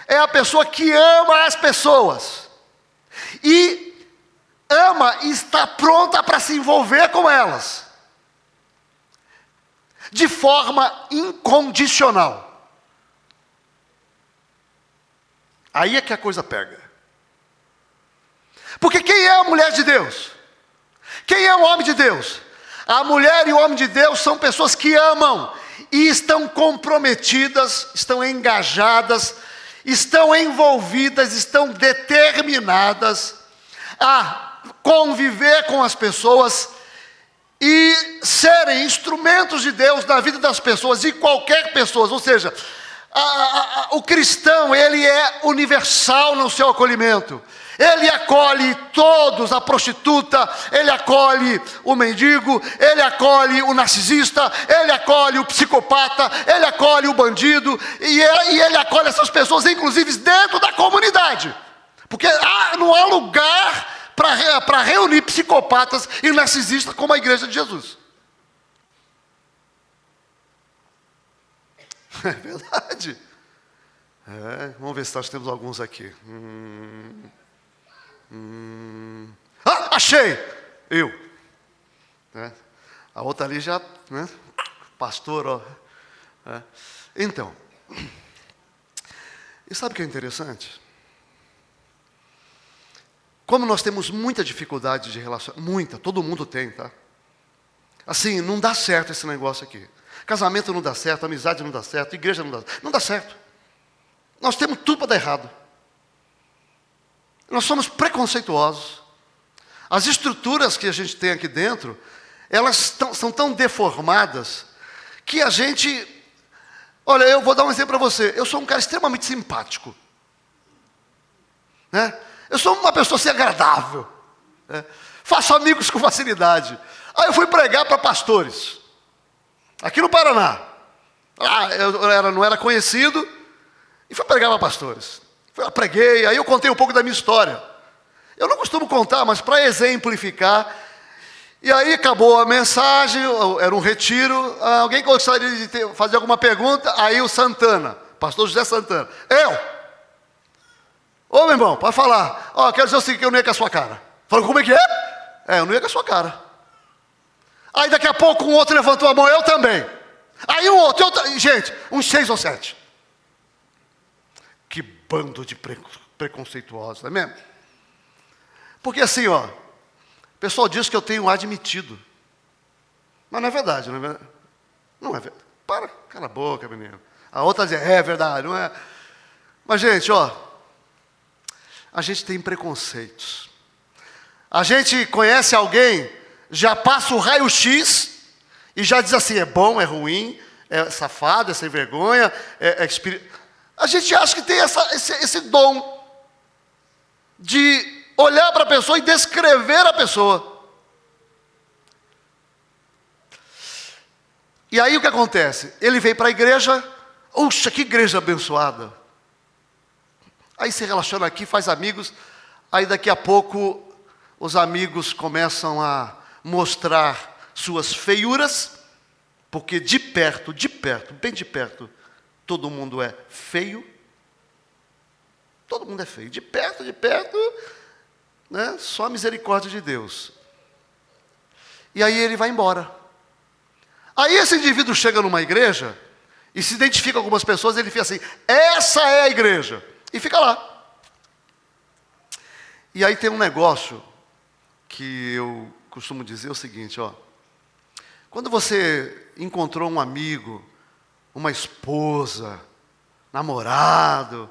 é a pessoa que ama as pessoas. E ama e está pronta para se envolver com elas. De forma incondicional. Aí é que a coisa pega. Porque quem é a mulher de Deus? Quem é o homem de Deus? A mulher e o homem de Deus são pessoas que amam e estão comprometidas, estão engajadas, estão envolvidas, estão determinadas a conviver com as pessoas e serem instrumentos de Deus na vida das pessoas, de qualquer pessoa. Ou seja, o cristão, ele é universal no seu acolhimento. Ele acolhe todos, a prostituta, ele acolhe o mendigo, ele acolhe o narcisista, ele acolhe o psicopata, ele acolhe o bandido, e ele acolhe essas pessoas, inclusive dentro da comunidade. Porque não há lugar para reunir psicopatas e narcisistas como a igreja de Jesus. É verdade. Vamos ver se nós temos alguns aqui. Achei! Eu. A outra ali já, pastor, ó. Então, e sabe o que é interessante? Como nós temos muita dificuldade de relacionamento, todo mundo tem, tá? Assim, não dá certo esse negócio aqui. Casamento não dá certo, amizade não dá certo, igreja não dá certo. Nós temos tudo para dar errado. Nós somos preconceituosos. As estruturas que a gente tem aqui dentro, elas são tão deformadas, que a gente... Olha, eu vou dar um exemplo para você. Eu sou um cara extremamente simpático. Eu sou uma pessoa assim agradável. Faço amigos com facilidade. Aí eu fui pregar para pastores. Aqui no Paraná. Eu não era conhecido. E fui pregar para pastores. Eu preguei, aí eu contei um pouco da minha história. Eu não costumo contar, mas para exemplificar. E aí acabou a mensagem, era um retiro. Alguém gostaria de fazer alguma pergunta? Aí o Santana, pastor José Santana. Eu! Ô meu irmão, pode falar. Quero dizer o seguinte, que eu não ia com a sua cara. Falou, como é que é? Eu não ia com a sua cara. Aí daqui a pouco um outro levantou a mão, eu também. Aí um outro, gente, uns 6 ou 7. Que bando de preconceituosos, não é mesmo? Porque assim, o pessoal diz que eu tenho admitido. Mas não é verdade, não é verdade? Não é verdade. Cala a boca, menino. A outra diz, é verdade, não é? Mas, gente, a gente tem preconceitos. A gente conhece alguém, já passa o raio-x e já diz assim, é bom, é ruim, é safado, é sem vergonha, é espírito. A gente acha que tem esse dom de olhar para a pessoa e descrever a pessoa. E aí o que acontece? Ele veio para a igreja, uxa, que igreja abençoada. Aí se relaciona aqui, faz amigos, aí daqui a pouco os amigos começam a mostrar suas feiuras, porque de perto, bem de perto, todo mundo é feio. Todo mundo é feio. De perto, só a misericórdia de Deus. E aí ele vai embora. Aí esse indivíduo chega numa igreja e se identifica com algumas pessoas, ele fica assim, essa é a igreja. E fica lá. E aí tem um negócio que eu costumo dizer o seguinte, quando você encontrou um amigo, uma esposa, namorado,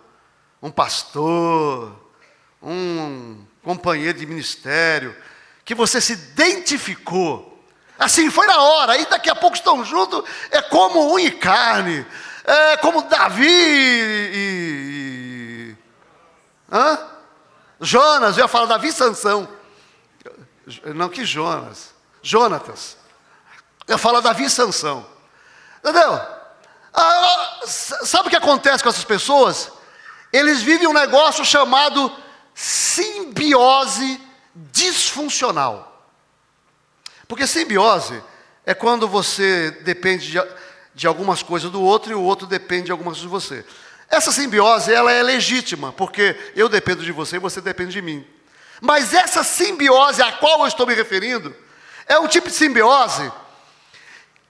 um pastor, um companheiro de ministério, que você se identificou, assim, foi na hora, aí daqui a pouco estão juntos, é como unha e carne, é como Davi e Jonas, eu ia falar Davi e Sansão, não, que Jonatas, eu ia falar Davi e Sansão, entendeu? Sabe o que acontece com essas pessoas? Eles vivem um negócio chamado simbiose disfuncional. Porque simbiose é quando você depende de algumas coisas do outro e o outro depende de algumas coisas de você. Essa simbiose, ela é legítima, porque eu dependo de você e você depende de mim. Mas essa simbiose a qual eu estou me referindo, é um tipo de simbiose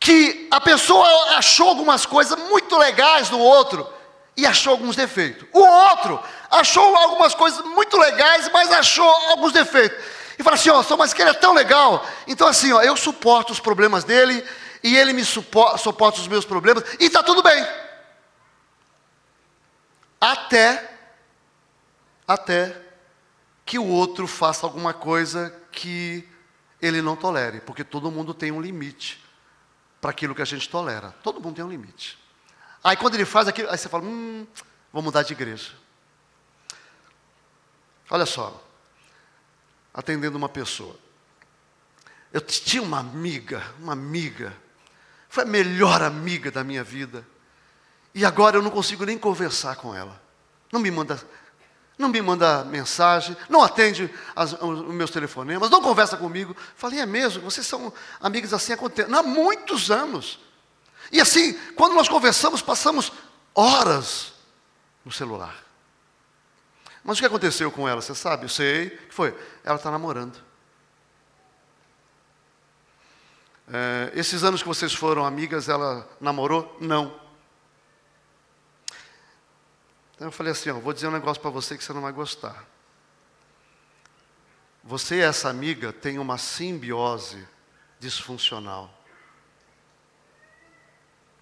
que a pessoa achou algumas coisas muito legais no outro e achou alguns defeitos. O outro achou algumas coisas muito legais, mas achou alguns defeitos. E fala assim, mas que ele é tão legal. Então assim, eu suporto os problemas dele e ele me suporta os meus problemas e está tudo bem. Até que o outro faça alguma coisa que ele não tolere, porque todo mundo tem um limite para aquilo que a gente tolera. Todo mundo tem um limite. Aí quando ele faz aquilo, aí você fala, vou mudar de igreja. Olha só, atendendo uma pessoa. Eu tinha uma amiga, foi a melhor amiga da minha vida. E agora eu não consigo nem conversar com ela. Não me manda mensagem, não atende os meus telefonemas, não conversa comigo. Falei, é mesmo? Vocês são amigos assim há quanto tempo? Há muitos anos. E assim, quando nós conversamos, passamos horas no celular. Mas o que aconteceu com ela, você sabe? Eu sei. O que foi? Ela está namorando. Esses anos que vocês foram amigas, ela namorou? Não. Então eu falei assim, vou dizer um negócio para você que você não vai gostar. Você e essa amiga têm uma simbiose disfuncional.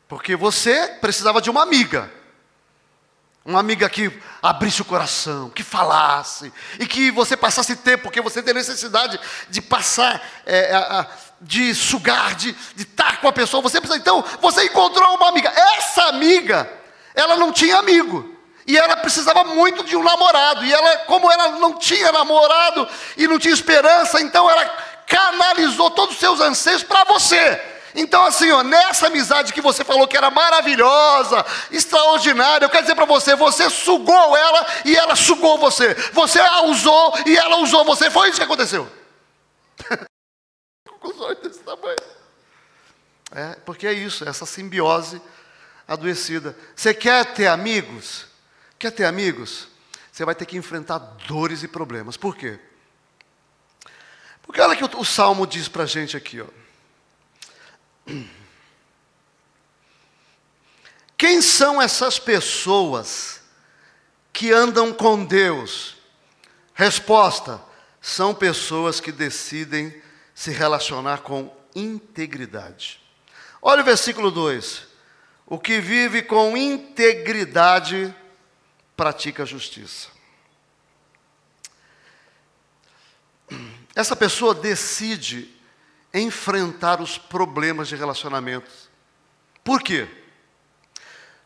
Porque você precisava de uma amiga. Uma amiga que abrisse o coração, que falasse, e que você passasse tempo, porque você tem necessidade de passar, de sugar, de estar com a pessoa. Então, você encontrou uma amiga. Essa amiga, ela não tinha amigo. E ela precisava muito de um namorado. E ela, como ela não tinha namorado e não tinha esperança, então ela canalizou todos os seus anseios para você. Então assim, nessa amizade que você falou que era maravilhosa, extraordinária, eu quero dizer para você, você sugou ela e ela sugou você. Você a usou e ela usou você. Foi isso que aconteceu. Com os olhos desse tamanho. Porque é isso, essa simbiose adoecida. Você quer ter amigos? Quer ter amigos? Você vai ter que enfrentar dores e problemas. Por quê? Porque olha que o Salmo diz para a gente aqui, Quem são essas pessoas que andam com Deus? Resposta: são pessoas que decidem se relacionar com integridade. Olha o versículo 2. O que vive com integridade pratica a justiça. Essa pessoa decide enfrentar os problemas de relacionamento. Por quê?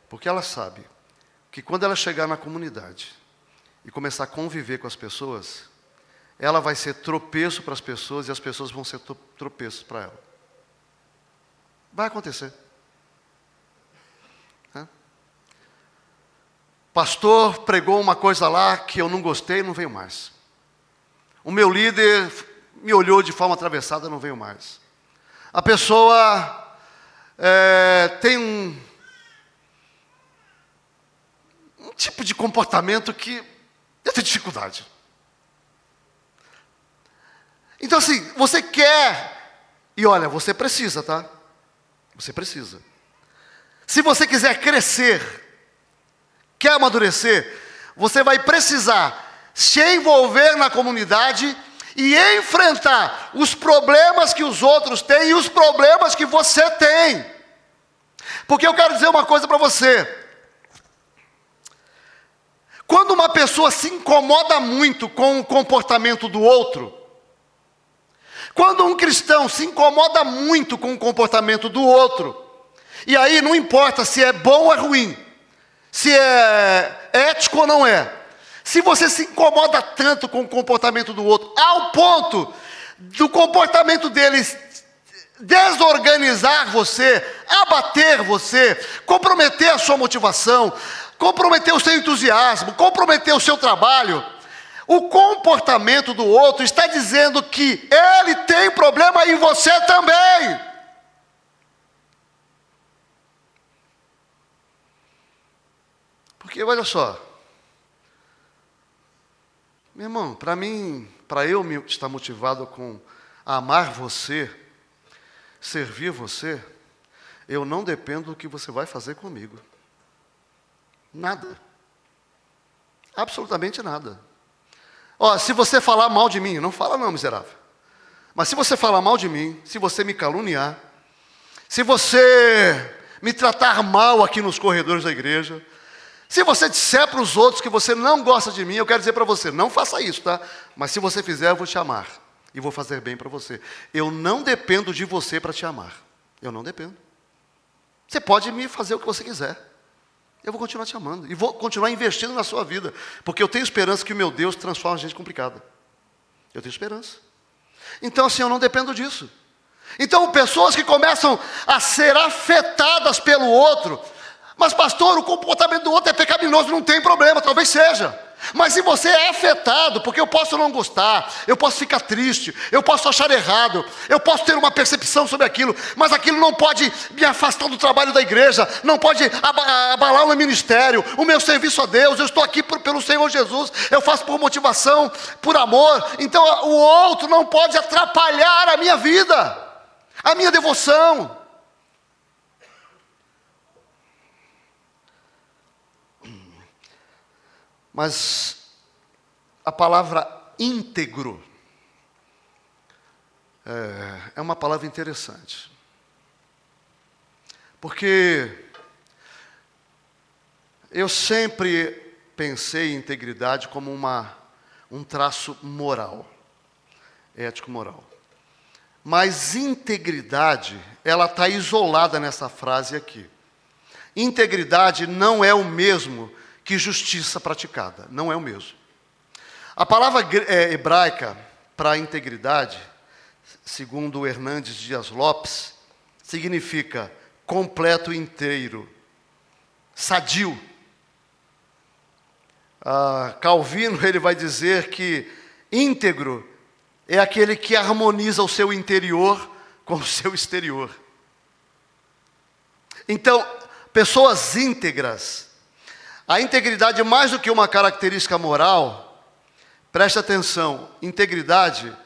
Porque ela sabe que quando ela chegar na comunidade e começar a conviver com as pessoas, ela vai ser tropeço para as pessoas e as pessoas vão ser tropeços para ela. Vai acontecer. Pastor pregou uma coisa lá que eu não gostei, não veio mais. O meu líder me olhou de forma atravessada, não veio mais. A pessoa tem um tipo de comportamento que eu tenho dificuldade. Então assim, você quer, e olha, você precisa, tá? Você precisa. Se você quiser crescer, quer amadurecer, você vai precisar se envolver na comunidade e enfrentar os problemas que os outros têm e os problemas que você tem. Porque eu quero dizer uma coisa para você. Quando uma pessoa se incomoda muito com o comportamento do outro, quando um cristão se incomoda muito com o comportamento do outro, e aí não importa se é bom ou é ruim, se é ético ou não é, se você se incomoda tanto com o comportamento do outro, ao ponto do comportamento deles desorganizar você, abater você, comprometer a sua motivação, comprometer o seu entusiasmo, comprometer o seu trabalho, o comportamento do outro está dizendo que ele tem problema e você também. Porque olha só, meu irmão, para eu estar motivado com amar você, servir você, eu não dependo do que você vai fazer comigo. Nada. Absolutamente nada. Ó, se você falar mal de mim, não fala não, miserável. Mas se você falar mal de mim, se você me caluniar, se você me tratar mal aqui nos corredores da igreja, se você disser para os outros que você não gosta de mim, eu quero dizer para você, não faça isso, tá? Mas se você fizer, eu vou te amar. E vou fazer bem para você. Eu não dependo de você para te amar. Eu não dependo. Você pode me fazer o que você quiser. Eu vou continuar te amando. E vou continuar investindo na sua vida. Porque eu tenho esperança que o meu Deus transforma a gente complicada. Eu tenho esperança. Então, assim, eu não dependo disso. Então, pessoas que começam a ser afetadas pelo outro. Mas, pastor, o comportamento do outro é pecaminoso, não tem problema, talvez seja. Mas se você é afetado, porque eu posso não gostar, eu posso ficar triste, eu posso achar errado, eu posso ter uma percepção sobre aquilo, mas aquilo não pode me afastar do trabalho da igreja, não pode abalar o meu ministério, o meu serviço a Deus. Eu estou aqui pelo Senhor Jesus, eu faço por motivação, por amor. Então o outro não pode atrapalhar a minha vida, a minha devoção. Mas a palavra íntegro é uma palavra interessante. Porque eu sempre pensei em integridade como um traço moral, ético-moral. Mas integridade, ela está isolada nessa frase aqui. Integridade não é o mesmo que justiça praticada, não é o mesmo. A palavra hebraica para integridade, segundo o Hernandes Dias Lopes, significa completo inteiro, sadio. Calvino, ele vai dizer que íntegro é aquele que harmoniza o seu interior com o seu exterior. Então, pessoas íntegras, a integridade, mais do que uma característica moral, preste atenção, integridade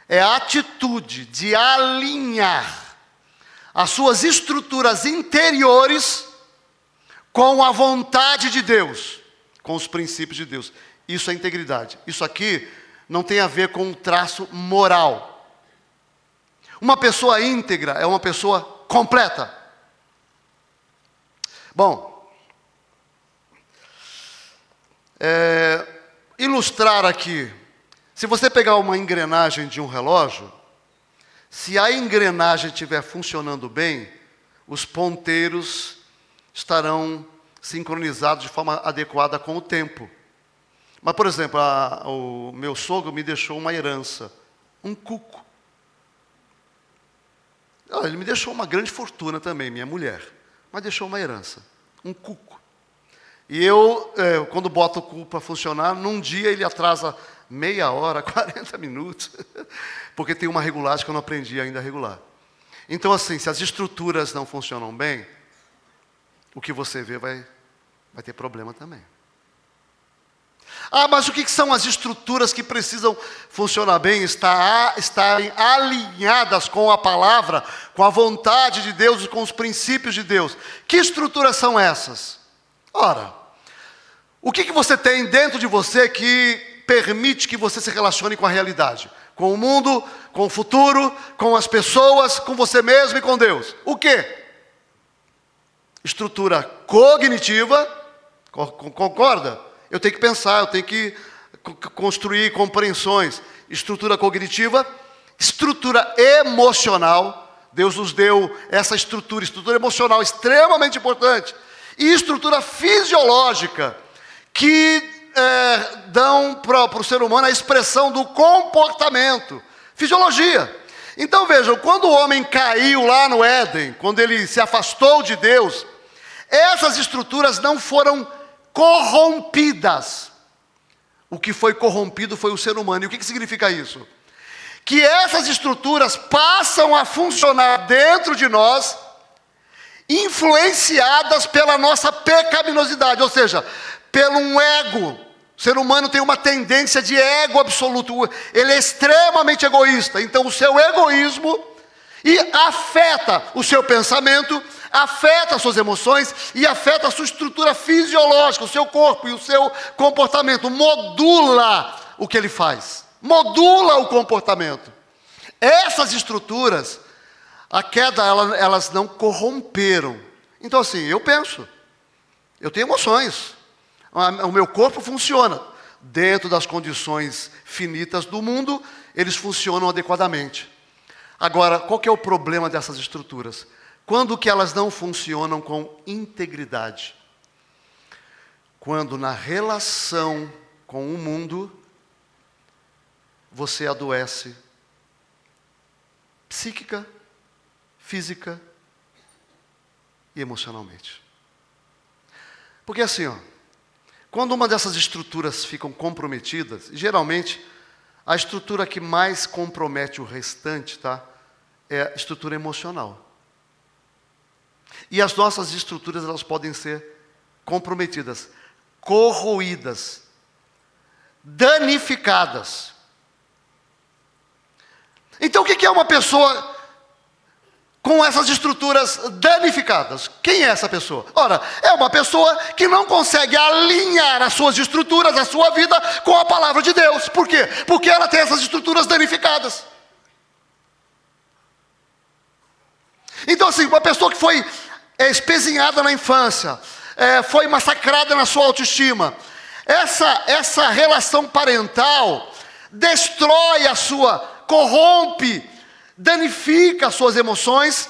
é a atitude de alinhar as suas estruturas interiores com a vontade de Deus, com os princípios de Deus. Isso é integridade. Isso aqui não tem a ver com um traço moral. Uma pessoa íntegra é uma pessoa completa. Bom, ilustrar aqui, se você pegar uma engrenagem de um relógio, se a engrenagem estiver funcionando bem, os ponteiros estarão sincronizados de forma adequada com o tempo. Mas, por exemplo, o meu sogro me deixou uma herança, um cuco. Ele me deixou uma grande fortuna também, minha mulher, mas deixou uma herança, um cuco. E eu, quando boto o cuco para funcionar, num dia ele atrasa meia hora, 40 minutos, porque tem uma regulagem que eu não aprendi ainda a regular. Então, assim, se as estruturas não funcionam bem, o que você vê vai ter problema também. Mas o que são as estruturas que precisam funcionar bem, estarem alinhadas com a palavra, com a vontade de Deus e com os princípios de Deus? Que estruturas são essas? Ora, o que você tem dentro de você que permite que você se relacione com a realidade? Com o mundo, com o futuro, com as pessoas, com você mesmo e com Deus. O quê? Estrutura cognitiva, concorda? Eu tenho que pensar, eu tenho que construir compreensões. Estrutura cognitiva, estrutura emocional. Deus nos deu essa estrutura emocional extremamente importante. E estrutura fisiológica, que dão para o ser humano a expressão do comportamento. Fisiologia. Então vejam, quando o homem caiu lá no Éden, quando ele se afastou de Deus, essas estruturas não foram corrompidas. O que foi corrompido foi o ser humano. E o que significa isso? Que essas estruturas passam a funcionar dentro de nós, influenciadas pela nossa pecaminosidade, ou seja, pelo um ego. O ser humano tem uma tendência de ego absoluto. Ele é extremamente egoísta. Então o seu egoísmo afeta o seu pensamento, afeta as suas emoções e afeta a sua estrutura fisiológica, o seu corpo e o seu comportamento. Modula o que ele faz. Modula o comportamento. Essas estruturas, a queda, elas não corromperam. Então assim, eu penso, eu tenho emoções, o meu corpo funciona. Dentro das condições finitas do mundo, eles funcionam adequadamente. Agora, qual que é o problema dessas estruturas? Quando que elas não funcionam com integridade? Quando na relação com o mundo, você adoece psíquica, física e emocionalmente. Porque assim, quando uma dessas estruturas ficam comprometidas, geralmente a estrutura que mais compromete o restante, é a estrutura emocional. E as nossas estruturas, elas podem ser comprometidas, corroídas, danificadas. Então o que é uma pessoa com essas estruturas danificadas? Quem é essa pessoa? Ora, é uma pessoa que não consegue alinhar as suas estruturas, a sua vida, com a palavra de Deus. Por quê? Porque ela tem essas estruturas danificadas. Então assim, uma pessoa que foi espezinhada na infância, foi massacrada na sua autoestima, essa relação parental destrói corrompe, danifica as suas emoções,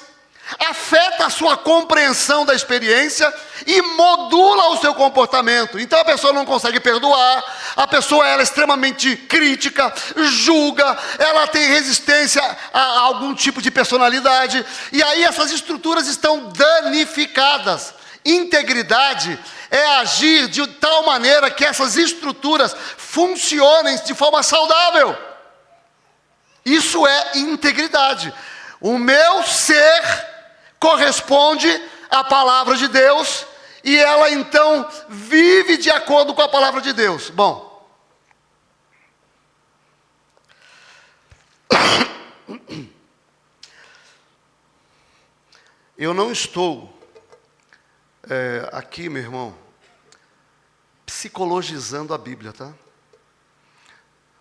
afeta a sua compreensão da experiência e modula o seu comportamento. Então a pessoa não consegue perdoar, a pessoa ela é extremamente crítica, julga, ela tem resistência a algum tipo de personalidade, e aí essas estruturas estão danificadas. Integridade é agir de tal maneira que essas estruturas funcionem de forma saudável. Isso é integridade. O meu ser corresponde à palavra de Deus e ela então vive de acordo com a palavra de Deus. Bom, eu não estou aqui, meu irmão, psicologizando a Bíblia, tá?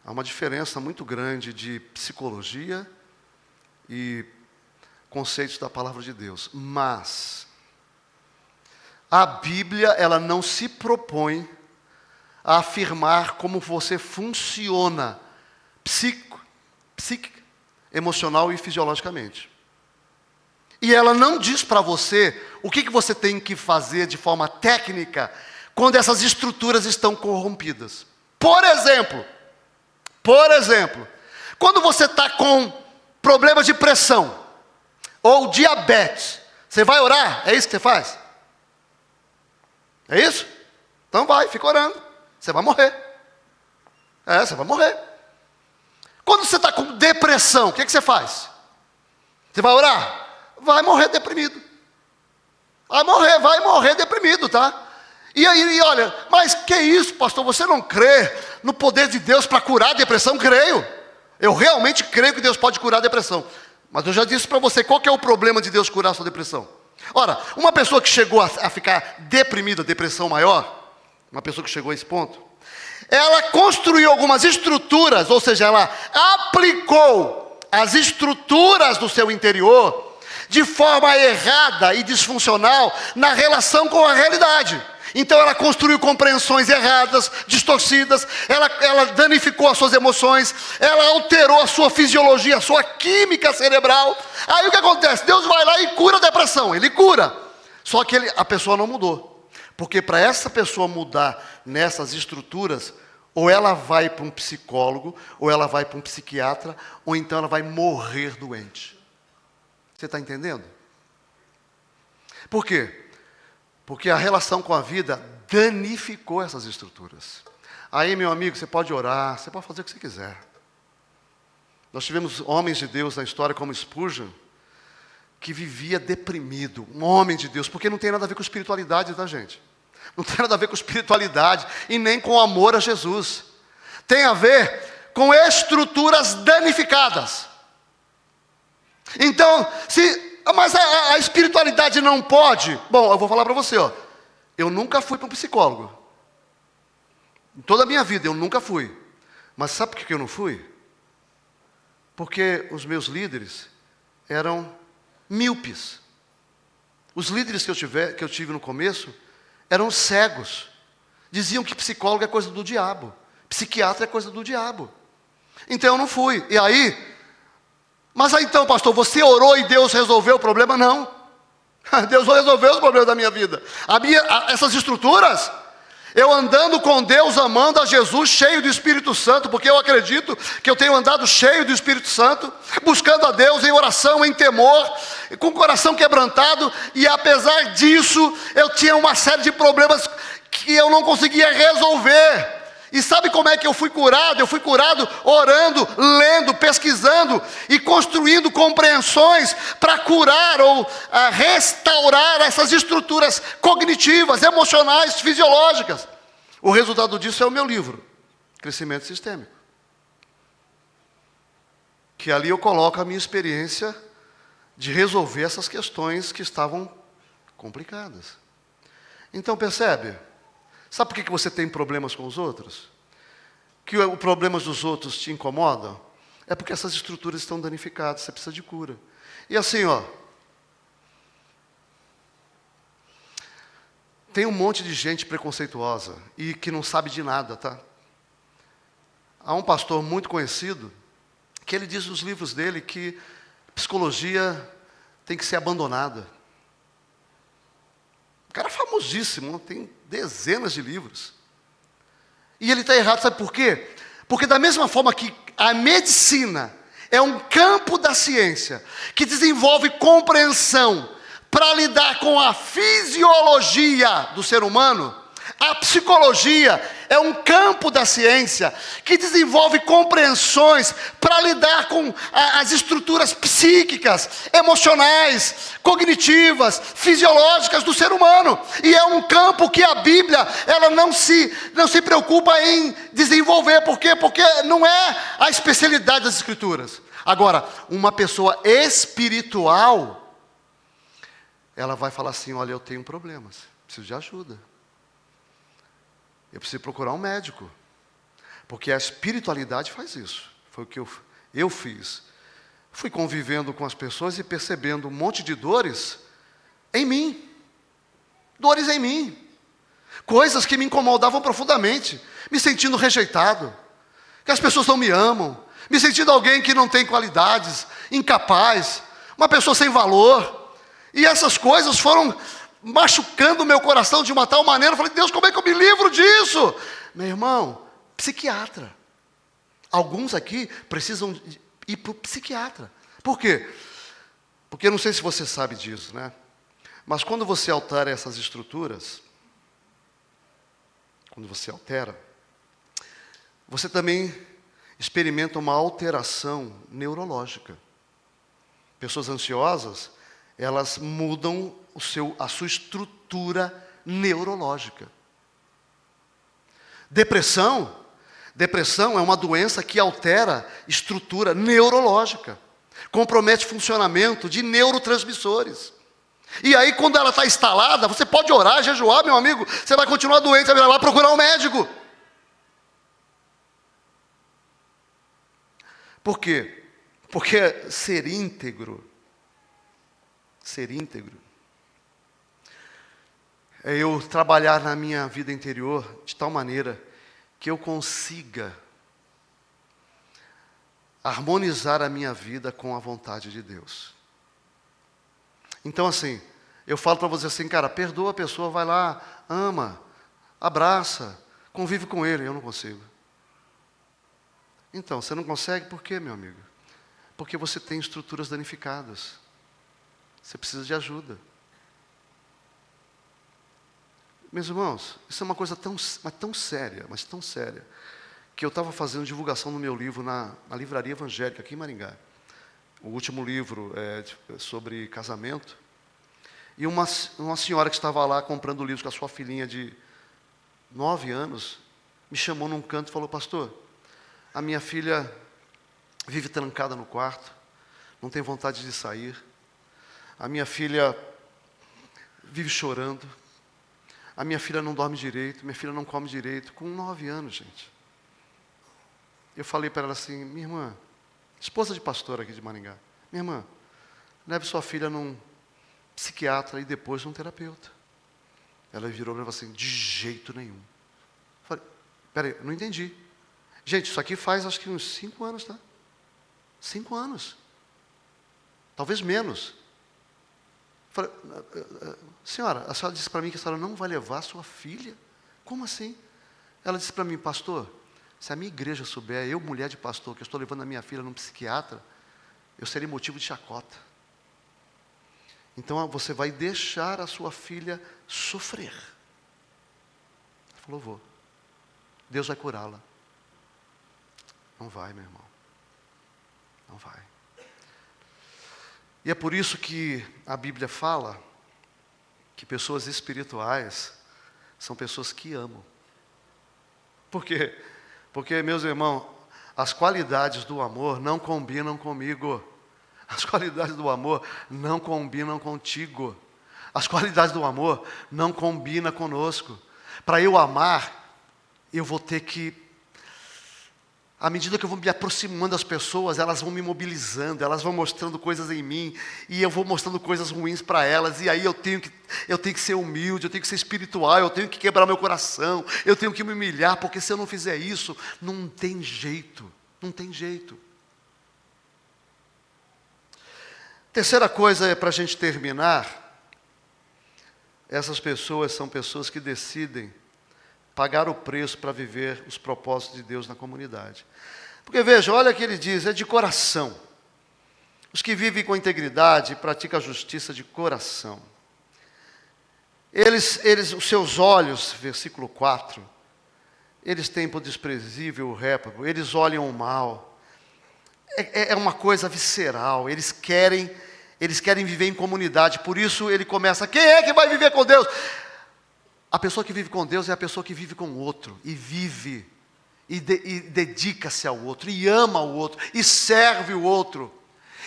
Há uma diferença muito grande de psicologia e conceitos da palavra de Deus. Mas a Bíblia, ela não se propõe a afirmar como você funciona psíquica, emocional e fisiologicamente. E ela não diz para você o que você tem que fazer de forma técnica quando essas estruturas estão corrompidas. Por exemplo, quando você está com problemas de pressão ou diabetes, você vai orar? É isso que você faz? É isso? Então fica orando. Você vai morrer. Você vai morrer. Quando você está com depressão, o que você faz? Você vai orar? Vai morrer deprimido. Vai morrer deprimido, tá? E aí, olha, mas que isso, pastor? Você não crê no poder de Deus para curar a depressão? Creio. Eu realmente creio que Deus pode curar a depressão. Mas eu já disse para você, qual que é o problema de Deus curar a sua depressão? Ora, uma pessoa que chegou a ficar deprimida, depressão maior, uma pessoa que chegou a esse ponto, ela construiu algumas estruturas, ou seja, ela aplicou as estruturas do seu interior de forma errada e disfuncional na relação com a realidade. Então ela construiu compreensões erradas, distorcidas, ela danificou as suas emoções, ela alterou a sua fisiologia, a sua química cerebral. Aí o que acontece? Deus vai lá e cura a depressão, Ele cura. Só que a pessoa não mudou. Porque para essa pessoa mudar nessas estruturas, ou ela vai para um psicólogo, ou ela vai para um psiquiatra, ou então ela vai morrer doente. Você está entendendo? Por quê? Porque a relação com a vida danificou essas estruturas. Aí, meu amigo, você pode orar, você pode fazer o que você quiser. Nós tivemos homens de Deus na história como Spurgeon, que vivia deprimido, um homem de Deus, porque não tem nada a ver com espiritualidade, tá, gente? Não tem nada a ver com espiritualidade e nem com amor a Jesus. Tem a ver com estruturas danificadas. Então, mas a espiritualidade não pode. Bom, eu vou falar para você, ó. Eu nunca fui para um psicólogo. Em toda a minha vida eu nunca fui. Mas sabe por que eu não fui? Porque os meus líderes eram míopes. Os líderes que eu tive no começo eram cegos. Diziam que psicólogo é coisa do diabo. Psiquiatra é coisa do diabo. Então eu não fui. E aí... Mas aí então, pastor, você orou e Deus resolveu o problema? Não. Deus não resolveu os problemas da minha vida. Essas estruturas, eu andando com Deus, amando a Jesus, cheio do Espírito Santo, porque eu acredito que eu tenho andado cheio do Espírito Santo, buscando a Deus em oração, em temor, com o coração quebrantado, e apesar disso, eu tinha uma série de problemas que eu não conseguia resolver. E sabe como é que eu fui curado? Eu fui curado orando, lendo, pesquisando e construindo compreensões para curar ou restaurar essas estruturas cognitivas, emocionais, fisiológicas. O resultado disso é o meu livro, Crescimento Sistêmico. Que ali eu coloco a minha experiência de resolver essas questões que estavam complicadas. Então percebe? Sabe por que você tem problemas com os outros? Que os problemas dos outros te incomodam? É porque essas estruturas estão danificadas, você precisa de cura. E assim, ó, tem um monte de gente preconceituosa e que não sabe de nada, tá? Há um pastor muito conhecido que ele diz nos livros dele que psicologia tem que ser abandonada. Um cara famosíssimo, tem dezenas de livros. E ele está errado, sabe por quê? Porque da mesma forma que a medicina é um campo da ciência que desenvolve compreensão para lidar com a fisiologia do ser humano, a psicologia é um campo da ciência que desenvolve compreensões para lidar com as estruturas psíquicas, emocionais, cognitivas, fisiológicas do ser humano. E é um campo que a Bíblia ela não se preocupa em desenvolver. Por quê? Porque não é a especialidade das Escrituras. Agora, uma pessoa espiritual, ela vai falar assim, olha, eu tenho problemas, preciso de ajuda. Eu preciso procurar um médico. Porque a espiritualidade faz isso. Foi o que eu fiz. Fui convivendo com as pessoas e percebendo um monte de dores em mim. Dores em mim. Coisas que me incomodavam profundamente. Me sentindo rejeitado. Que as pessoas não me amam. Me sentindo alguém que não tem qualidades. Incapaz. Uma pessoa sem valor. E essas coisas foram machucando o meu coração de uma tal maneira, eu falei, Deus, como é que eu me livro disso? Meu irmão, psiquiatra. Alguns aqui precisam ir para o psiquiatra. Por quê? Porque eu não sei se você sabe disso, né? Mas quando você altera essas estruturas, você também experimenta uma alteração neurológica. Pessoas ansiosas, elas mudam a sua estrutura neurológica. Depressão é uma doença que altera estrutura neurológica, compromete funcionamento de neurotransmissores. E aí, quando ela está instalada, você pode orar, jejuar, meu amigo, você vai continuar doente, você vai lá procurar um médico. Por quê? Porque ser íntegro é eu trabalhar na minha vida interior de tal maneira que eu consiga harmonizar a minha vida com a vontade de Deus. Então assim, eu falo para você assim, cara, perdoa a pessoa, vai lá, ama, abraça, convive com ele. Eu não consigo. Então, você não consegue por quê, meu amigo? Porque você tem estruturas danificadas. Você precisa de ajuda. Meus irmãos, isso é uma coisa tão séria, que eu estava fazendo divulgação no meu livro na livraria evangélica aqui em Maringá. O último livro é sobre casamento. E uma senhora que estava lá comprando livros com a sua filhinha de 9 anos, me chamou num canto e falou: pastor, a minha filha vive trancada no quarto, não tem vontade de sair. A minha filha vive chorando. A minha filha não dorme direito, minha filha não come direito. Com 9 anos, gente. Eu falei para ela assim: minha irmã, esposa de pastor aqui de Maringá, minha irmã, leve sua filha num psiquiatra e depois num terapeuta. Ela virou para mim e falou assim: de jeito nenhum. Eu falei: peraí, não entendi. Gente, isso aqui faz acho que uns 5 anos, tá? 5 anos. Talvez menos. Eu falei: senhora, a senhora disse para mim que a senhora não vai levar a sua filha? Como assim? Ela disse para mim: pastor, se a minha igreja souber, eu, mulher de pastor, que eu estou levando a minha filha num psiquiatra, eu serei motivo de chacota. Então você vai deixar a sua filha sofrer. Ela falou: vou. Deus vai curá-la. Não vai, meu irmão. Não vai. E é por isso que a Bíblia fala que pessoas espirituais são pessoas que amam. Por quê? Porque, meus irmãos, as qualidades do amor não combinam comigo. As qualidades do amor não combinam contigo. As qualidades do amor não combinam conosco. Para eu amar, eu vou ter que... À medida que eu vou me aproximando das pessoas, elas vão me mobilizando, elas vão mostrando coisas em mim, e eu vou mostrando coisas ruins para elas, e aí eu tenho que ser humilde, eu tenho que ser espiritual, eu tenho que quebrar meu coração, eu tenho que me humilhar, porque se eu não fizer isso, não tem jeito, não tem jeito. Terceira coisa é para a gente terminar, essas pessoas são pessoas que decidem pagar o preço para viver os propósitos de Deus na comunidade. Porque veja, olha o que ele diz, é de coração. Os que vivem com integridade praticam a justiça de coração. Eles, os seus olhos, versículo 4, eles têm por desprezível o réprobo, eles olham o mal. É uma coisa visceral, eles querem viver em comunidade, por isso ele começa: quem é que vai viver com Deus? A pessoa que vive com Deus é a pessoa que vive com o outro, e vive, e dedica-se ao outro, e ama o outro, e serve o outro,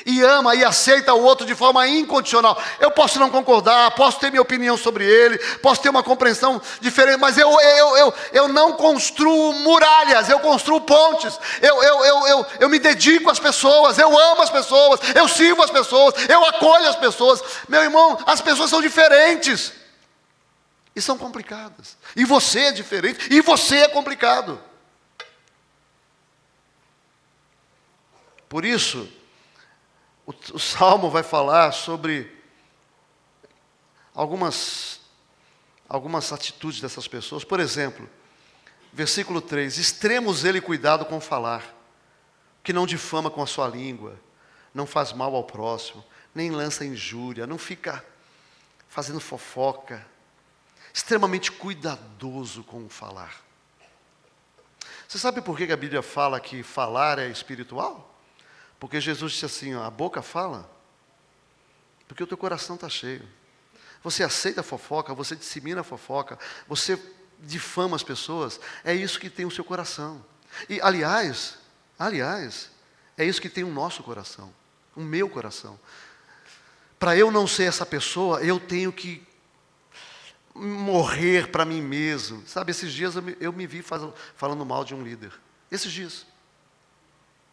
e ama e aceita o outro de forma incondicional. Eu posso não concordar, posso ter minha opinião sobre ele, posso ter uma compreensão diferente, mas eu não construo muralhas, eu construo pontes, eu me dedico às pessoas, eu amo as pessoas, eu sirvo as pessoas, eu acolho as pessoas. Meu irmão, as pessoas são diferentes. E são complicadas. E você é diferente. E você é complicado. Por isso, o Salmo vai falar sobre algumas atitudes dessas pessoas. Por exemplo, versículo 3. Extremos ele cuidado com falar, que não difama com a sua língua, não faz mal ao próximo, nem lança injúria, não fica fazendo fofoca. Extremamente cuidadoso com o falar. Você sabe por que a Bíblia fala que falar é espiritual? Porque Jesus disse assim, ó, a boca fala, porque o teu coração está cheio. Você aceita a fofoca, você dissemina a fofoca, você difama as pessoas, é isso que tem o seu coração. E, aliás, é isso que tem o nosso coração, o meu coração. Para eu não ser essa pessoa, eu tenho que morrer para mim mesmo. Sabe, esses dias eu me vi falando mal de um líder. Esses dias.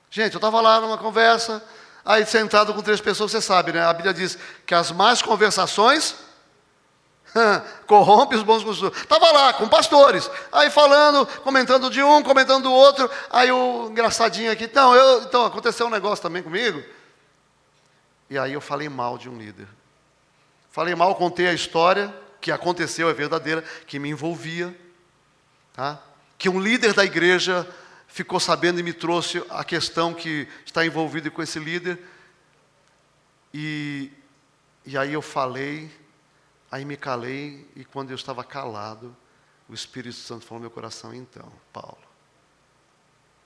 Gente, eu estava lá numa conversa, aí sentado com 3 pessoas, você sabe, né? A Bíblia diz que as más conversações corrompem os bons costumes. Estava lá com pastores, aí falando, comentando de um, comentando do outro, aí o engraçadinho aqui, então aconteceu um negócio também comigo, e aí eu falei mal de um líder. Falei mal, contei a história, que aconteceu, é verdadeira, que me envolvia, tá? Que um líder da igreja ficou sabendo e me trouxe a questão que está envolvida com esse líder, e aí eu falei, aí me calei, e quando eu estava calado, o Espírito Santo falou no meu coração, então, Paulo,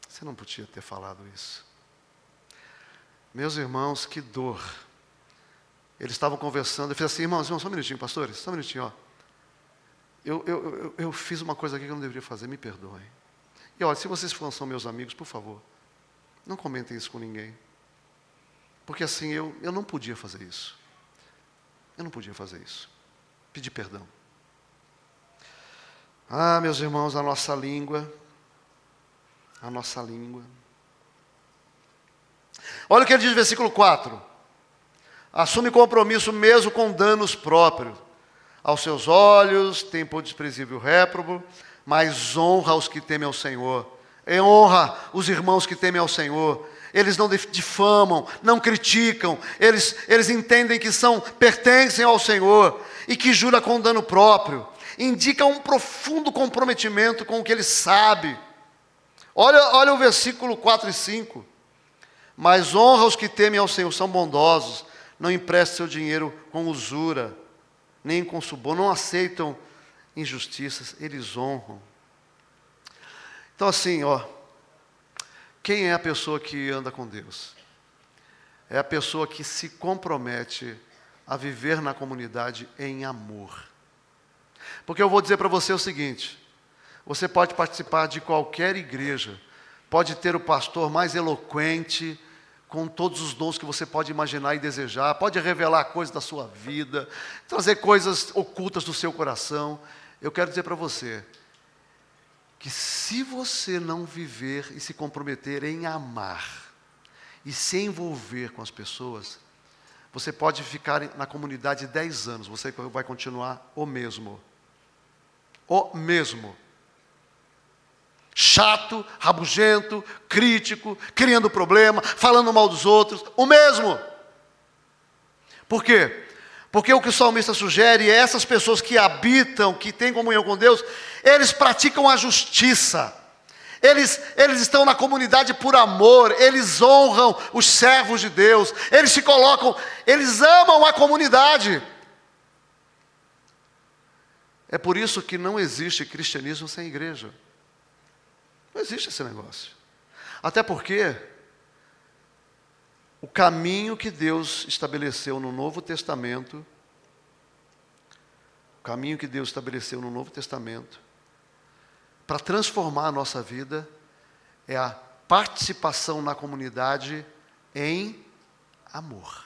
você não podia ter falado isso. Meus irmãos, que dor. Eles estavam conversando, eu fiz assim, irmãos, só um minutinho, pastores, só um minutinho, ó. eu fiz uma coisa aqui que eu não deveria fazer, me perdoem. E olha, se vocês são meus amigos, por favor, não comentem isso com ninguém. Porque assim, eu não podia fazer isso. Eu não podia fazer isso. Pedir perdão. Ah, meus irmãos, a nossa língua. Olha o que ele diz no versículo 4. Assume compromisso mesmo com danos próprios. Aos seus olhos tem por desprezível réprobo, mas honra os que temem ao Senhor. E honra os irmãos que temem ao Senhor. Eles não difamam, não criticam. Eles entendem que pertencem ao Senhor e que jura com dano próprio. Indica um profundo comprometimento com o que ele sabe. Olha o versículo 4 e 5. Mas honra os que temem ao Senhor, são bondosos, não emprestam seu dinheiro com usura, nem com suborno, não aceitam injustiças, eles honram. Então assim, quem é a pessoa que anda com Deus? É a pessoa que se compromete a viver na comunidade em amor. Porque eu vou dizer para você o seguinte, você pode participar de qualquer igreja, pode ter o pastor mais eloquente, com todos os dons que você pode imaginar e desejar, pode revelar coisas da sua vida, trazer coisas ocultas do seu coração. Eu quero dizer para você, que se você não viver e se comprometer em amar, e se envolver com as pessoas, você pode ficar na comunidade 10 anos, você vai continuar o mesmo. O mesmo. Chato, rabugento, crítico, criando problema, falando mal dos outros, o mesmo. Por quê? Porque o que o salmista sugere é essas pessoas que habitam, que têm comunhão com Deus, eles praticam a justiça. Eles estão na comunidade por amor, eles honram os servos de Deus, eles se colocam, eles amam a comunidade. É por isso que não existe cristianismo sem igreja. Não existe esse negócio. Até porque o caminho que Deus estabeleceu no Novo Testamento, para transformar a nossa vida, é a participação na comunidade em amor.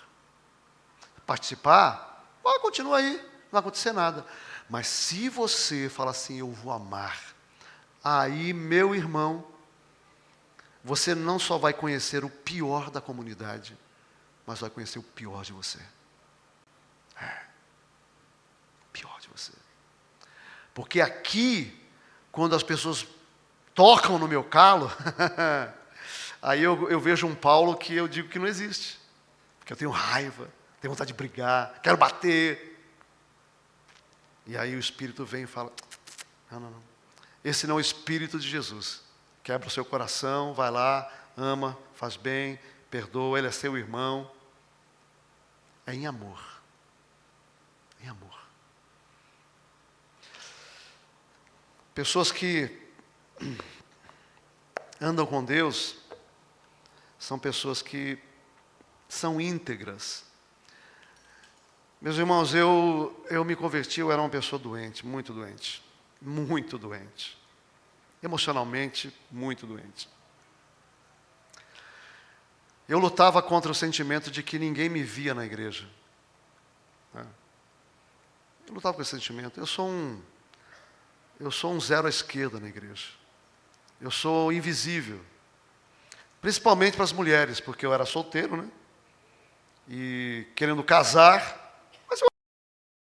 Participar, continua aí, não vai acontecer nada. Mas se você fala assim, eu vou amar, aí, meu irmão, você não só vai conhecer o pior da comunidade, mas vai conhecer o pior de você. Pior de você. Porque aqui, quando as pessoas tocam no meu calo, aí eu vejo um Paulo que eu digo que não existe. Porque eu tenho raiva, tenho vontade de brigar, quero bater. E aí o Espírito vem e fala, não. Esse não é o Espírito de Jesus. Quebra o seu coração, vai lá, ama, faz bem, perdoa, ele é seu irmão. É em amor. Em amor. Pessoas que andam com Deus são pessoas que são íntegras. Meus irmãos, eu me converti, eu era uma pessoa doente, muito doente. Muito doente. Emocionalmente, muito doente. Eu lutava contra o sentimento de que ninguém me via na igreja. Eu lutava com esse sentimento. Eu sou um zero à esquerda na igreja. Eu sou invisível. Principalmente para as mulheres, porque eu era solteiro, né? E querendo casar, mas eu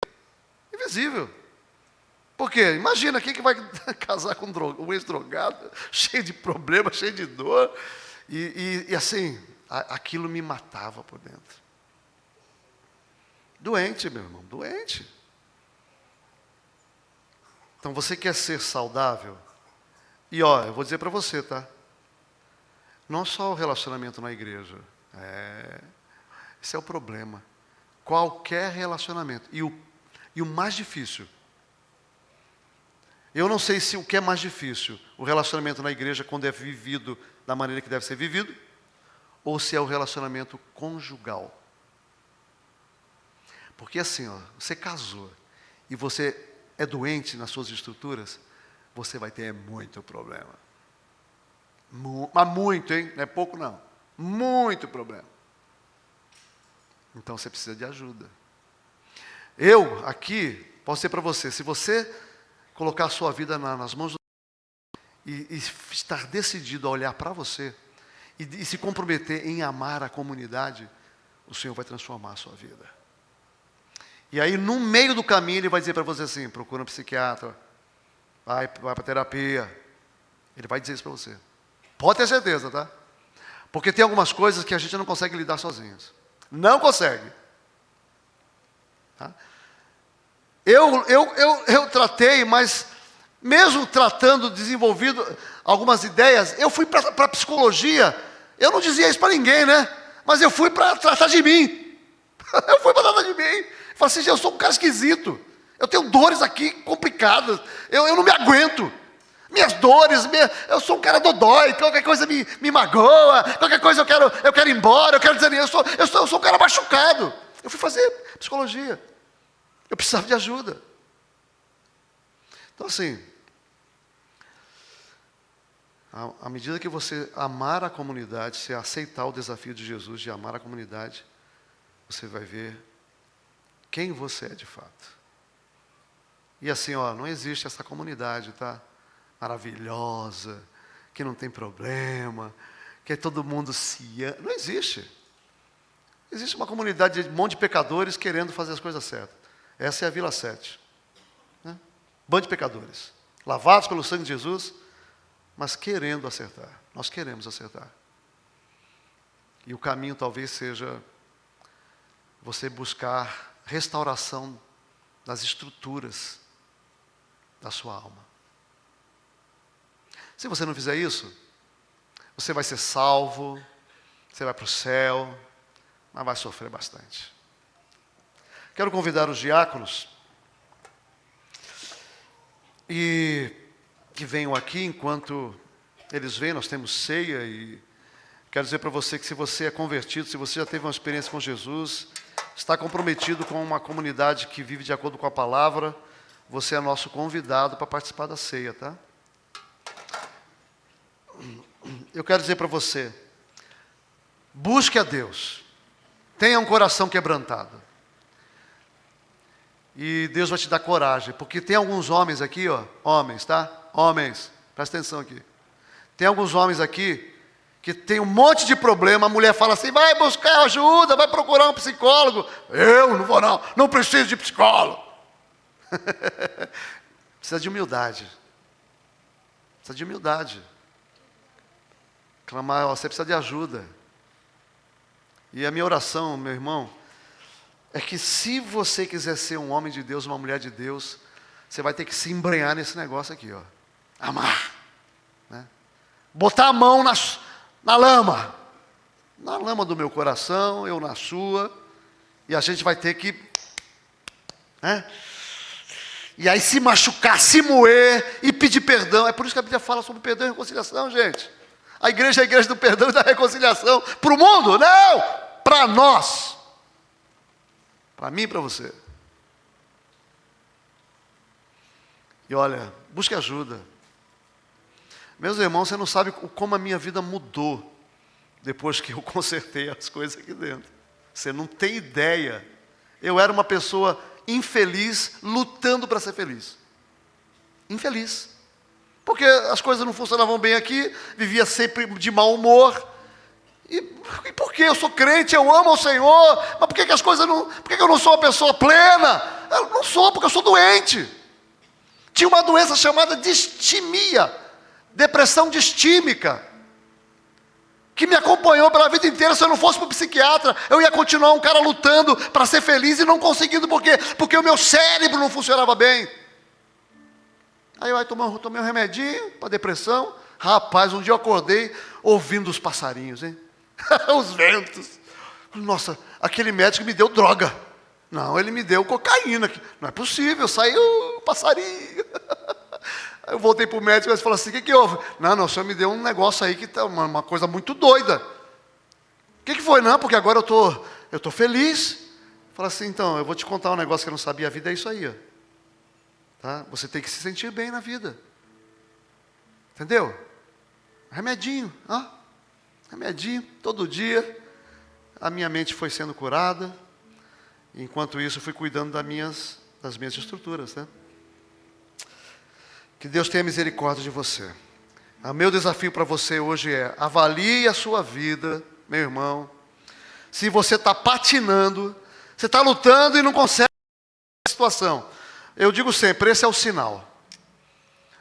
era invisível. Por quê? Imagina, quem que vai casar com um ex-drogado, cheio de problemas, cheio de dor, e assim, aquilo me matava por dentro. Doente, meu irmão, doente. Então, você quer ser saudável? E eu vou dizer para você, tá? Não só o relacionamento na igreja. Esse é o problema. Qualquer relacionamento. E o mais difícil, eu não sei se o que é mais difícil, o relacionamento na igreja quando é vivido da maneira que deve ser vivido, ou se é o relacionamento conjugal. Porque assim, você casou, e você é doente nas suas estruturas, você vai ter muito problema. Mas muito, hein? Não é pouco não. Muito problema. Então você precisa de ajuda. Eu, aqui, posso dizer para você, se você colocar a sua vida nas mãos do e estar decidido a olhar para você e se comprometer em amar a comunidade, o Senhor vai transformar a sua vida. E aí, no meio do caminho, Ele vai dizer para você assim, procura um psiquiatra, vai para terapia. Ele vai dizer isso para você. Pode ter certeza, tá? Porque tem algumas coisas que a gente não consegue lidar sozinhos. Não consegue. Tá? Eu tratei, mas mesmo tratando, desenvolvido algumas ideias, eu fui para a psicologia. Eu não dizia isso para ninguém, né? Mas eu fui para tratar de mim. Eu fui para tratar de mim. Falei assim, eu sou um cara esquisito. Eu tenho dores aqui complicadas. Eu não me aguento. Minhas dores, eu sou um cara dodói, qualquer coisa me magoa, qualquer coisa eu quero ir embora, eu quero dizer, eu sou um cara machucado. Eu fui fazer psicologia. Eu precisava de ajuda. Então assim, à medida que você amar a comunidade, você aceitar o desafio de Jesus de amar a comunidade, você vai ver quem você é de fato. E assim, não existe essa comunidade, tá? Maravilhosa, que não tem problema, que todo mundo se ama. Não existe. Existe uma comunidade de um monte de pecadores querendo fazer as coisas certas. Essa é a Vila 7. Né? Bando de pecadores, lavados pelo sangue de Jesus, mas querendo acertar. Nós queremos acertar. E o caminho talvez seja você buscar restauração das estruturas da sua alma. Se você não fizer isso, você vai ser salvo, você vai para o céu, mas vai sofrer bastante. Quero convidar os diáconos e que venham aqui enquanto eles vêm. Nós temos ceia e quero dizer para você que se você é convertido, se você já teve uma experiência com Jesus, está comprometido com uma comunidade que vive de acordo com a palavra, você é nosso convidado para participar da ceia, tá? Eu quero dizer para você, busque a Deus, tenha um coração quebrantado, e Deus vai te dar coragem, porque tem alguns homens aqui, homens, tá? Homens, presta atenção aqui. Tem alguns homens aqui que tem um monte de problema, a mulher fala assim, vai buscar ajuda, vai procurar um psicólogo. Eu não vou não preciso de psicólogo. Precisa de humildade. Precisa de humildade. Clamar, você precisa de ajuda. E a minha oração, meu irmão, é que se você quiser ser um homem de Deus, uma mulher de Deus, você vai ter que se embrenhar nesse negócio aqui, amar, né? Botar a mão na lama do meu coração, eu na sua, e a gente vai ter que, né? E aí se machucar, se moer e pedir perdão. É por isso que a Bíblia fala sobre perdão e reconciliação, gente. A igreja é a igreja do perdão e da reconciliação. Para o mundo? Não! Para nós. Para mim e para você. E olha, busque ajuda. Meus irmãos, você não sabe como a minha vida mudou depois que eu consertei as coisas aqui dentro. Você não tem ideia. Eu era uma pessoa infeliz, lutando para ser feliz. Infeliz. Porque as coisas não funcionavam bem aqui, vivia sempre de mau humor. E por que? Eu sou crente, eu amo ao Senhor, mas por que as coisas não... Por que eu não sou uma pessoa plena? Eu não sou, porque eu sou doente. Tinha uma doença chamada distimia, depressão distímica, que me acompanhou pela vida inteira. Se eu não fosse para o psiquiatra, eu ia continuar um cara lutando para ser feliz e não conseguindo. Por quê? Porque o meu cérebro não funcionava bem. Aí eu tomei um remedinho para depressão. Rapaz, um dia eu acordei ouvindo os passarinhos, hein? Os ventos. Nossa, aquele médico me deu droga. Não, ele me deu cocaína. Não é possível, saiu um passarinho. Aí eu voltei para o médico e ele falou assim, o que houve? Não, o senhor me deu um negócio aí que está uma coisa muito doida. O que foi? Não, porque agora eu estou feliz. Falei assim, então, eu vou te contar um negócio que eu não sabia. A vida é isso aí. Tá? Você tem que se sentir bem na vida. Entendeu? Remedinho, ó. Remedinho, todo dia. A minha mente foi sendo curada. Enquanto isso, eu fui cuidando das minhas estruturas, né? Que Deus tenha misericórdia de você. O meu desafio para você hoje é: avalie a sua vida, meu irmão. Se você está patinando, você está lutando e não consegue a situação. Eu digo sempre, esse é o sinal.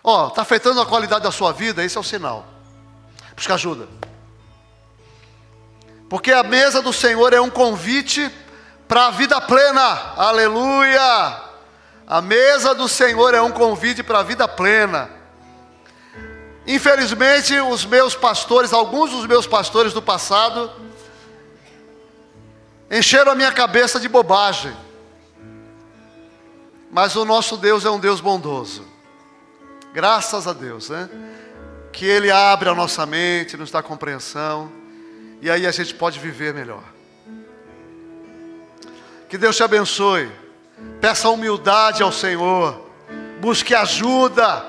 Ó, está afetando a qualidade da sua vida, esse é o sinal. Busca ajuda. Porque a mesa do Senhor é um convite para a vida plena. Aleluia! A mesa do Senhor é um convite para a vida plena. Infelizmente, os meus pastores, alguns dos meus pastores do passado, encheram a minha cabeça de bobagem. Mas o nosso Deus é um Deus bondoso. Graças a Deus, né? Que Ele abre a nossa mente, nos dá compreensão. E aí a gente pode viver melhor. Que Deus te abençoe. Peça humildade ao Senhor. Busque ajuda.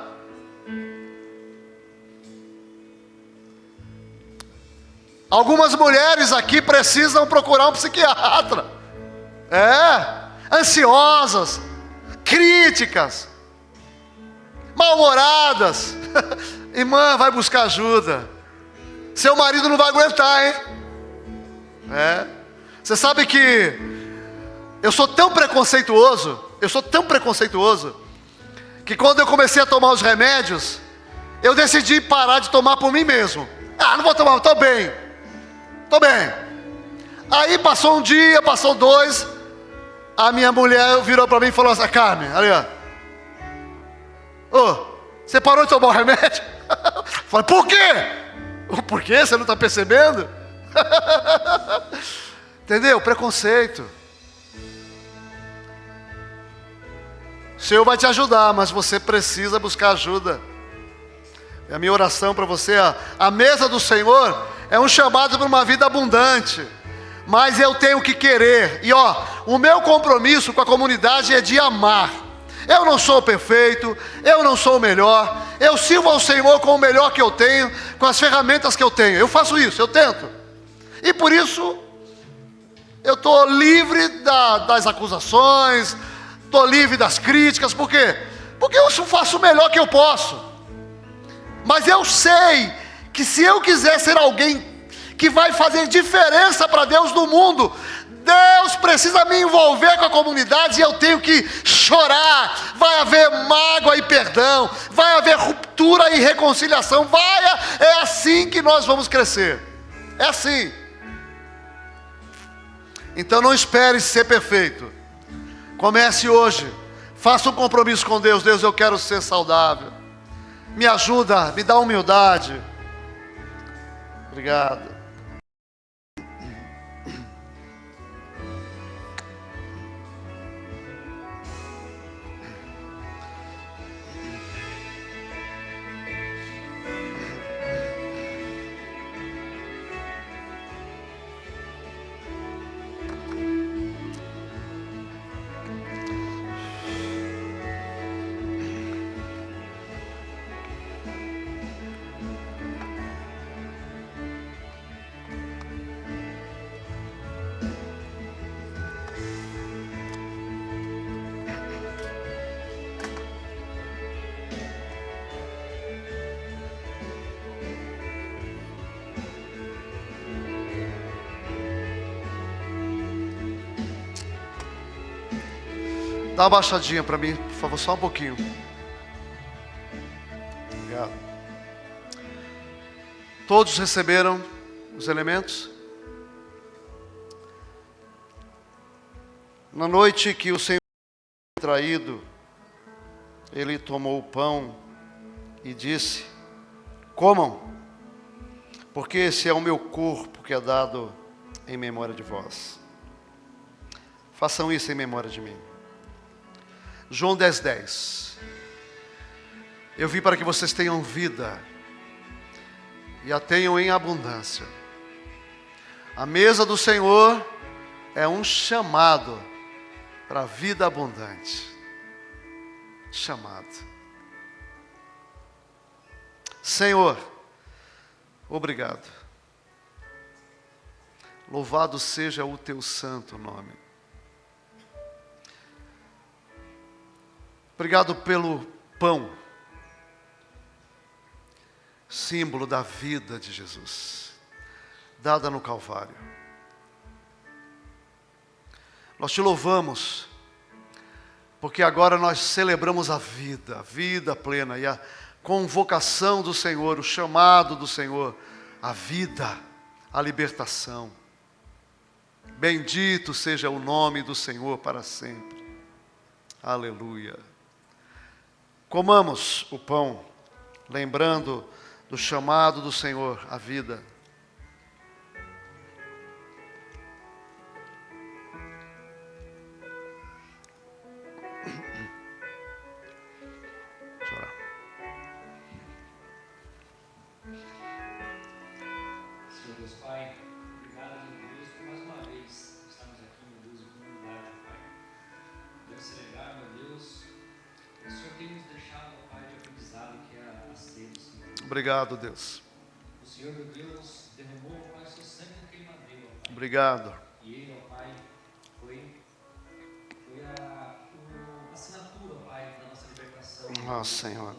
Algumas mulheres aqui precisam procurar um psiquiatra. Ansiosas, críticas, mal-humoradas. Irmã, vai buscar ajuda. Seu marido não vai aguentar, hein? Você sabe que eu sou tão preconceituoso, que quando eu comecei a tomar os remédios, eu decidi parar de tomar por mim mesmo. Não vou tomar, estou bem. Aí passou um dia, passou 2, a minha mulher virou para mim e falou assim: Carmen, ali ó, você parou de tomar o remédio? Falei, por quê? Por quê? Você não está percebendo? Entendeu? Preconceito. O Senhor vai te ajudar, mas você precisa buscar ajuda. E a minha oração para você é: a mesa do Senhor é um chamado para uma vida abundante, mas eu tenho que querer. E o meu compromisso com a comunidade é de amar. Eu não sou perfeito, eu não sou o melhor, eu sirvo ao Senhor com o melhor que eu tenho, com as ferramentas que eu tenho. Eu faço isso, eu tento. E por isso, eu estou livre das acusações, estou livre das críticas. Por quê? Porque eu faço o melhor que eu posso. Mas eu sei que se eu quiser ser alguém que vai fazer diferença para Deus no mundo, Deus precisa me envolver com a comunidade e eu tenho que chorar. Vai haver mágoa e perdão, vai haver ruptura e reconciliação. É assim que nós vamos crescer. É assim. Então não espere ser perfeito. Comece hoje. Faça um compromisso com Deus. Deus, eu quero ser saudável. Me ajuda, me dá humildade. Obrigado. Dá uma baixadinha para mim, por favor, só um pouquinho. Obrigado. Todos receberam os elementos? Na noite que o Senhor foi traído, Ele tomou o pão e disse: comam, porque esse é o meu corpo que é dado em memória de vós. Façam isso em memória de mim. João 10:10. Eu vim para que vocês tenham vida e a tenham em abundância. A mesa do Senhor é um chamado para a vida abundante. chamado. Senhor, obrigado. Louvado seja o teu santo nome. Obrigado pelo pão, símbolo da vida de Jesus, dada no Calvário. Nós te louvamos, porque agora nós celebramos a vida plena e a convocação do Senhor, o chamado do Senhor, a vida, a libertação. Bendito seja o nome do Senhor para sempre. Aleluia. Comamos o pão, lembrando do chamado do Senhor à vida. Senhor Deus Pai, obrigado, meu Deus, por mais uma vez estarmos aqui, meu Deus, em comunidade, Pai. Deus celebrar, meu Deus, o Senhor tem nos deixado, Pai, de aprendizado que é a ceia do Senhor. Obrigado, Deus. O Senhor, meu Deus, derramou, Pai, seu sangue no queimadeiro, Pai. Obrigado. E ele, ó Pai, foi a assinatura, Pai, da nossa libertação. Ó Senhor.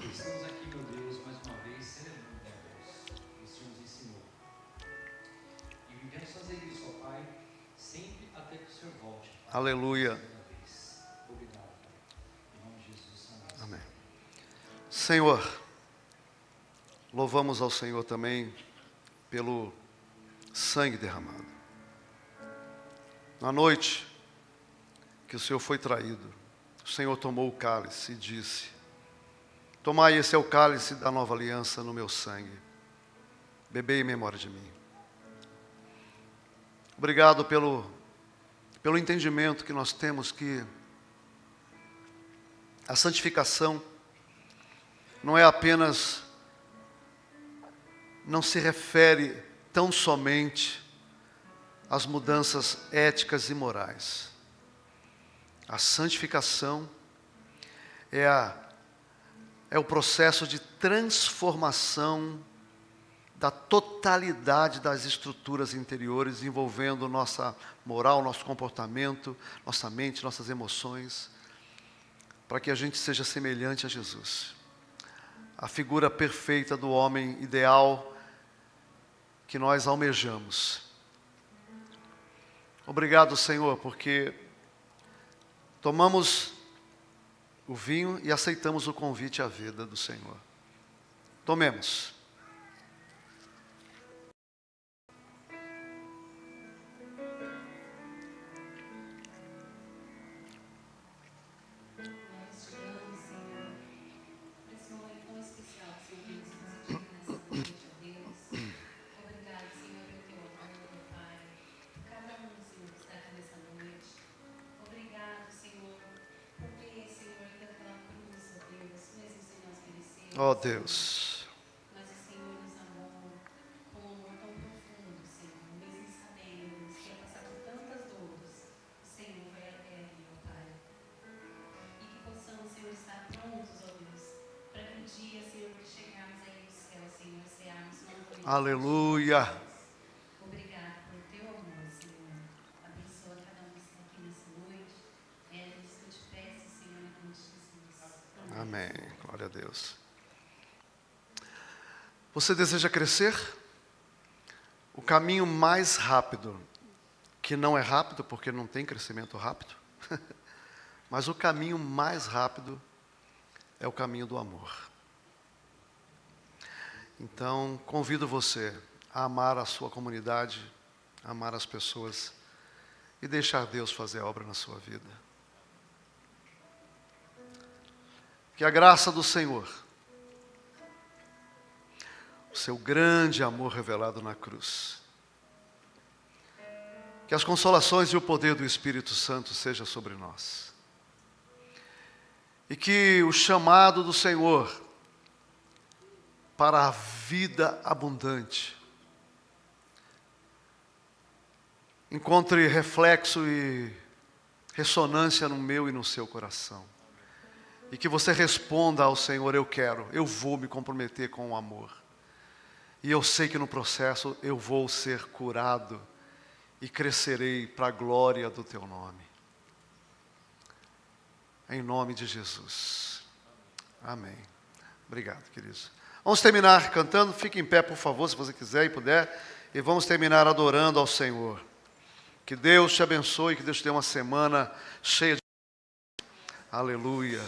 Estamos aqui, meu Deus, mais uma vez, celebrando, meu Deus, o Senhor nos ensinou. E vivemos fazer isso, ó Pai, sempre até que o Senhor volte. Pai. Aleluia. Obrigado, Pai. Em nome de Jesus, amém. Senhor, louvamos ao Senhor também pelo sangue derramado. Na noite que o Senhor foi traído, o Senhor tomou o cálice e disse: tomai, esse é o cálice da nova aliança no meu sangue. Bebei em memória de mim. Obrigado pelo entendimento que nós temos que a santificação não é apenas, não se refere tão somente às mudanças éticas e morais. A santificação é o processo de transformação da totalidade das estruturas interiores, envolvendo nossa moral, nosso comportamento, nossa mente, nossas emoções, para que a gente seja semelhante a Jesus. A figura perfeita do homem ideal que nós almejamos. Obrigado, Senhor, porque tomamos o vinho e aceitamos o convite à vida do Senhor. Tomemos. Nós te damos, Senhor, por esse momento tão especial que o Senhor tem nos concedido nessa noite, ó Deus. Obrigado, Senhor, pelo teu amor, meu Pai, por cada um, Senhor, que está aqui nessa noite. Obrigado, Senhor, por ter, Senhor, ido pela cruz, ó Deus, mesmo sem nós merecermos. Ó Deus. Mas o Senhor nos amou com um amor tão profundo, Senhor, mesmo sabendo que ia passar por tantas dores, o Senhor foi até ali, ó Pai. E que possamos, Senhor, estar prontos, ó Deus, para que um dia, Senhor, que chegarmos aí no céu, Senhor, cearmos novamente. Aleluia. Obrigado por teu amor, Senhor. Abençoa cada um que está aqui nessa noite. É isso que eu te peço, Senhor, em nome de Jesus. Amém. Glória a Deus. Você deseja crescer? O caminho mais rápido, que não é rápido porque não tem crescimento rápido, mas o caminho mais rápido é o caminho do amor. Então, convido você a amar a sua comunidade, a amar as pessoas e deixar Deus fazer a obra na sua vida. Que a graça do Senhor, o seu grande amor revelado na cruz, que as consolações e o poder do Espírito Santo seja sobre nós. E que o chamado do Senhor para a vida abundante encontre reflexo e ressonância no meu e no seu coração. E que você responda ao Senhor: eu quero, eu vou me comprometer com o amor. E eu sei que no processo eu vou ser curado e crescerei para a glória do teu nome. Em nome de Jesus. Amém. Obrigado, queridos. Vamos terminar cantando. Fique em pé, por favor, se você quiser e puder. E vamos terminar adorando ao Senhor. Que Deus te abençoe, que Deus te dê uma semana cheia de... Aleluia.